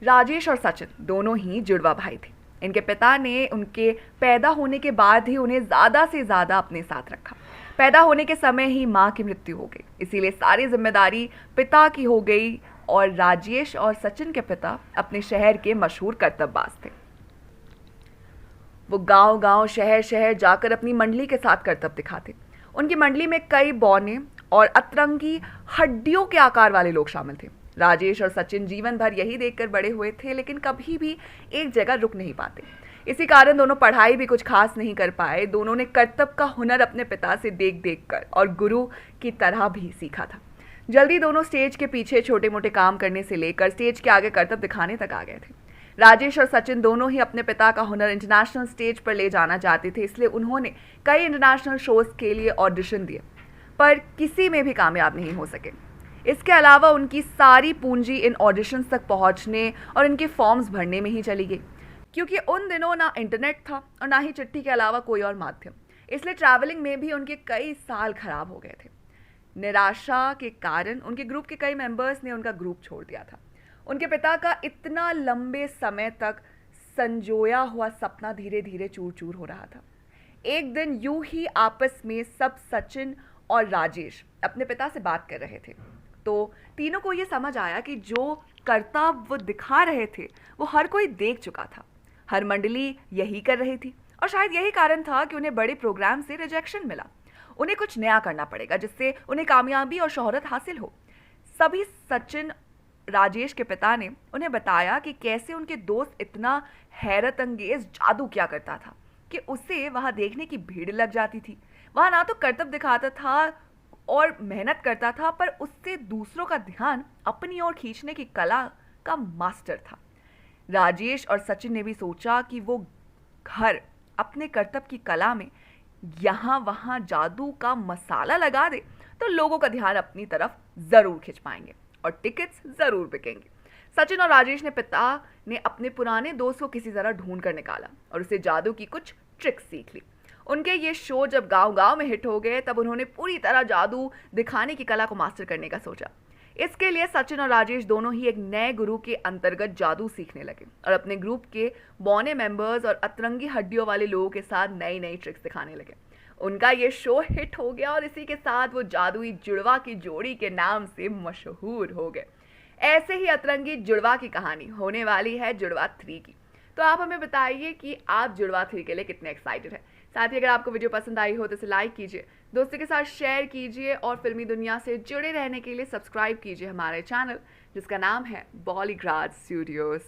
राजेश और सचिन दोनों ही जुड़वा भाई थे। इनके पिता ने उनके पैदा होने के बाद ही उन्हें ज़्यादा से ज़्यादा अपने साथ रखा। पैदा होने के समय ही माँ की मृत्यु हो गई, इसीलिए सारी जिम्मेदारी पिता की हो गई और राजेश और सचिन के पिता अपने शहर के मशहूर करतबबाज थे। वो गांव गांव शहर शहर जाकर अपनी मंडली के साथ करतब दिखाते। उनकी मंडली में कई बौने और अतरंगी हड्डियों के आकार वाले लोग शामिल थे। राजेश और सचिन जीवन भर यही देखकर बड़े हुए थे, लेकिन कभी भी एक जगह रुक नहीं पाते। इसी कारण दोनों पढ़ाई भी कुछ खास नहीं कर पाए। दोनों ने करतब का हुनर अपने पिता से देख देख कर और गुरु की तरह भी सीखा था। जल्दी दोनों स्टेज के पीछे छोटे मोटे काम करने से लेकर स्टेज के आगे करतब दिखाने तक आ गए थे। राजेश और सचिन दोनों ही अपने पिता का हुनर इंटरनेशनल स्टेज पर ले जाना चाहते थे, इसलिए उन्होंने कई इंटरनेशनल शोज के लिए ऑडिशन दिए, पर किसी में भी कामयाब नहीं हो सके। इसके अलावा उनकी सारी पूंजी इन ऑडिशंस तक पहुंचने और इनके फॉर्म्स भरने में ही चली गई, क्योंकि उन दिनों ना इंटरनेट था और ना ही चिट्ठी के अलावा कोई और माध्यम। इसलिए ट्रैवलिंग में भी उनके कई साल खराब हो गए थे। निराशा के कारण उनके ग्रुप के कई मेंबर्स ने उनका ग्रुप छोड़ दिया था। उनके पिता का इतना लंबे समय तक संजोया हुआ सपना धीरे धीरे चूर चूर हो रहा था। एक दिन यूं ही आपस में सब सचिन और राजेश अपने पिता से बात कर रहे थे, तो तीनों को यह समझ आया कि जो करतब वो दिखा रहे थे वो हर कोई देख चुका था। हर मंडली यही कर रही थी और शायद यही कारण था कि उन्हें बड़े प्रोग्राम से रिजेक्शन मिला। उन्हें कुछ नया करना पड़ेगा जिससे उन्हें कामयाबी और शोहरत हासिल हो। सभी सचिन राजेश के पिता ने उन्हें बताया कि कैसे उनके दोस्त इतना हैरत अंगेज जादू क्या करता था कि उसे वहां देखने की भीड़ लग जाती थी। वहां ना तो करतब दिखाता था और मेहनत करता था, पर उससे दूसरों का ध्यान अपनी ओर खींचने की कला का मास्टर था। राजेश और सचिन ने भी सोचा कि वो घर अपने करतब की कला में यहां वहां जादू का मसाला लगा दे तो लोगों का ध्यान अपनी तरफ जरूर खींच पाएंगे और टिकट्स जरूर बिकेंगे। सचिन और राजेश ने पिता ने अपने पुराने दोस्त को किसी तरह ढूंढ कर निकाला और उसे जादू की कुछ ट्रिक्स सीख ली। उनके ये शो जब गांव गांव में हिट हो गए तब उन्होंने पूरी तरह जादू दिखाने की कला को मास्टर करने का सोचा। इसके लिए सचिन और राजेश दोनों ही एक नए गुरु के अंतर्गत जादू सीखने लगे और अपने ग्रुप के बौने मेंबर्स और अतरंगी हड्डियों वाले लोगों के साथ नई नई ट्रिक्स दिखाने लगे। उनका ये शो हिट हो गया और इसी के साथ वो जादुई जुड़वा की जोड़ी के नाम से मशहूर हो गए। ऐसे ही अतरंगी जुड़वा की कहानी होने वाली है जुड़वा 3 की। तो आप हमें बताइए कि आप जुड़वा 3 के लिए कितने एक्साइटेड हैं। साथ ही अगर आपको वीडियो पसंद आई हो तो इसे लाइक कीजिए, दोस्तों के साथ शेयर कीजिए और फिल्मी दुनिया से जुड़े रहने के लिए सब्सक्राइब कीजिए हमारे चैनल जिसका नाम है बॉलीग्राज स्टूडियोज।